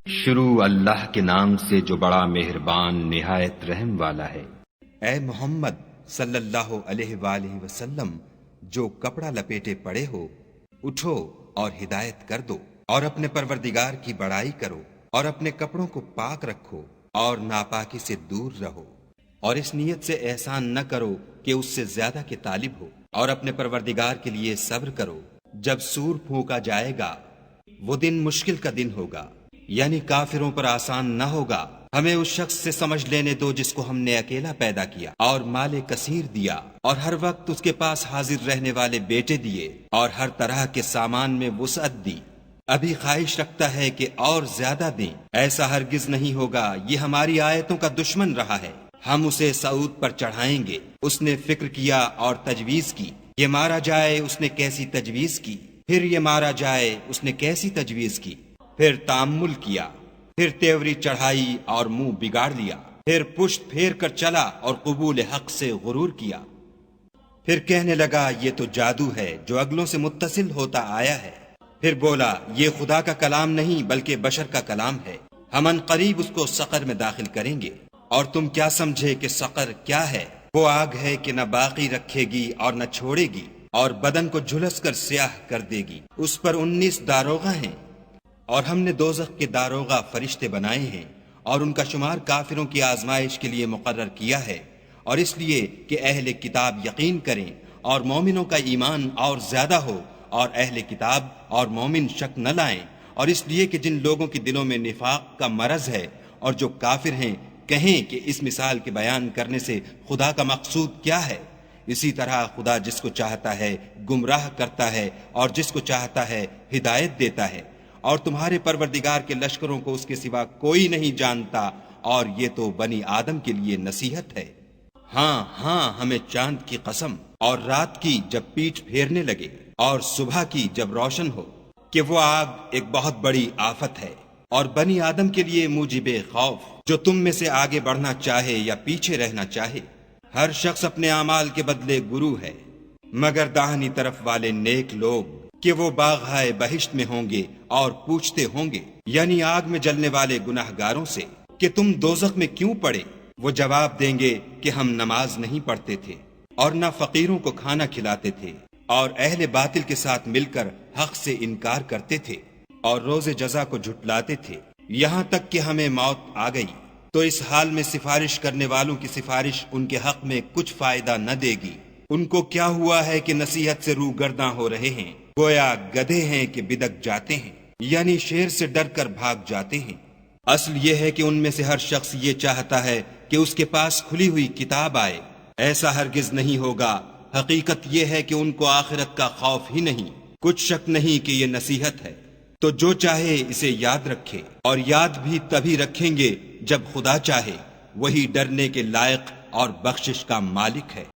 شروع اللہ کے نام سے جو بڑا مہربان نہایت رحم والا ہے۔ اے محمد صلی اللہ علیہ وآلہ وسلم، جو کپڑا لپیٹے پڑے ہو اٹھو اور ہدایت کر دو، اور اپنے پروردگار کی بڑائی کرو، اور اپنے کپڑوں کو پاک رکھو اور ناپاکی سے دور رہو، اور اس نیت سے احسان نہ کرو کہ اس سے زیادہ کے طالب ہو، اور اپنے پروردگار کے لیے صبر کرو۔ جب سور پھونکا جائے گا وہ دن مشکل کا دن ہوگا، یعنی کافروں پر آسان نہ ہوگا۔ ہمیں اس شخص سے سمجھ لینے دو جس کو ہم نے اکیلا پیدا کیا اور مال کثیر دیا، اور ہر وقت اس کے پاس حاضر رہنے والے بیٹے دیے، اور ہر طرح کے سامان میں وسعت دی۔ ابھی خواہش رکھتا ہے کہ اور زیادہ دیں، ایسا ہرگز نہیں ہوگا۔ یہ ہماری آیتوں کا دشمن رہا ہے، ہم اسے صعود پر چڑھائیں گے۔ اس نے فکر کیا اور تجویز کی، یہ مارا جائے، اس نے کیسی تجویز کی، پھر یہ مارا جائے، اس نے کیسی تجویز کی، پھر تأمل کیا، پھر تیوری چڑھائی اور منہ بگاڑ لیا، پھر پشت پھیر کر چلا اور قبول حق سے غرور کیا، پھر کہنے لگا یہ تو جادو ہے جو اگلوں سے متصل ہوتا آیا ہے، پھر بولا یہ خدا کا کلام نہیں بلکہ بشر کا کلام ہے، ہم ان قریب اس کو سقر میں داخل کریں گے۔ اور تم کیا سمجھے کہ سقر کیا ہے؟ وہ آگ ہے کہ نہ باقی رکھے گی اور نہ چھوڑے گی، اور بدن کو جھلس کر سیاہ کر دے گی۔ اس پر 19 داروغہ ہیں، اور ہم نے دوزخ کے داروغہ فرشتے بنائے ہیں، اور ان کا شمار کافروں کی آزمائش کے لیے مقرر کیا ہے، اور اس لیے کہ اہل کتاب یقین کریں اور مومنوں کا ایمان اور زیادہ ہو، اور اہل کتاب اور مومن شک نہ لائیں، اور اس لیے کہ جن لوگوں کے دلوں میں نفاق کا مرض ہے اور جو کافر ہیں کہیں کہ اس مثال کے بیان کرنے سے خدا کا مقصود کیا ہے۔ اسی طرح خدا جس کو چاہتا ہے گمراہ کرتا ہے اور جس کو چاہتا ہے ہدایت دیتا ہے، اور تمہارے پروردگار کے لشکروں کو اس کے سوا کوئی نہیں جانتا، اور یہ تو بنی آدم کے لیے نصیحت ہے۔ ہاں ہاں، ہمیں چاند کی قسم، اور رات کی جب پیٹھ پھیرنے لگے، اور صبح کی جب روشن ہو، کہ وہ آگ ایک بہت بڑی آفت ہے، اور بنی آدم کے لیے موجب خوف، جو تم میں سے آگے بڑھنا چاہے یا پیچھے رہنا چاہے۔ ہر شخص اپنے اعمال کے بدلے گرو ہے، مگر داہنی طرف والے نیک لوگ کہ وہ باغہائے بہشت میں ہوں گے اور پوچھتے ہوں گے، یعنی آگ میں جلنے والے گناہ گاروں سے، کہ تم دوزخ میں کیوں پڑے؟ وہ جواب دیں گے کہ ہم نماز نہیں پڑھتے تھے اور نہ فقیروں کو کھانا کھلاتے تھے، اور اہل باطل کے ساتھ مل کر حق سے انکار کرتے تھے، اور روز جزا کو جھٹلاتے تھے، یہاں تک کہ ہمیں موت آ گئی۔ تو اس حال میں سفارش کرنے والوں کی سفارش ان کے حق میں کچھ فائدہ نہ دے گی۔ ان کو کیا ہوا ہے کہ نصیحت سے روگرداں ہو رہے ہیں، گویا گدھے ہیں کہ بدک جاتے ہیں، یعنی شیر سے ڈر کر بھاگ جاتے ہیں۔ اصل یہ ہے کہ ان میں سے ہر شخص یہ چاہتا ہے کہ اس کے پاس کھلی ہوئی کتاب آئے، ایسا ہرگز نہیں ہوگا۔ حقیقت یہ ہے کہ ان کو آخرت کا خوف ہی نہیں، کچھ شک نہیں کہ یہ نصیحت ہے۔ تو جو چاہے اسے یاد رکھے، اور یاد بھی تبھی رکھیں گے جب خدا چاہے، وہی ڈرنے کے لائق اور بخشش کا مالک ہے۔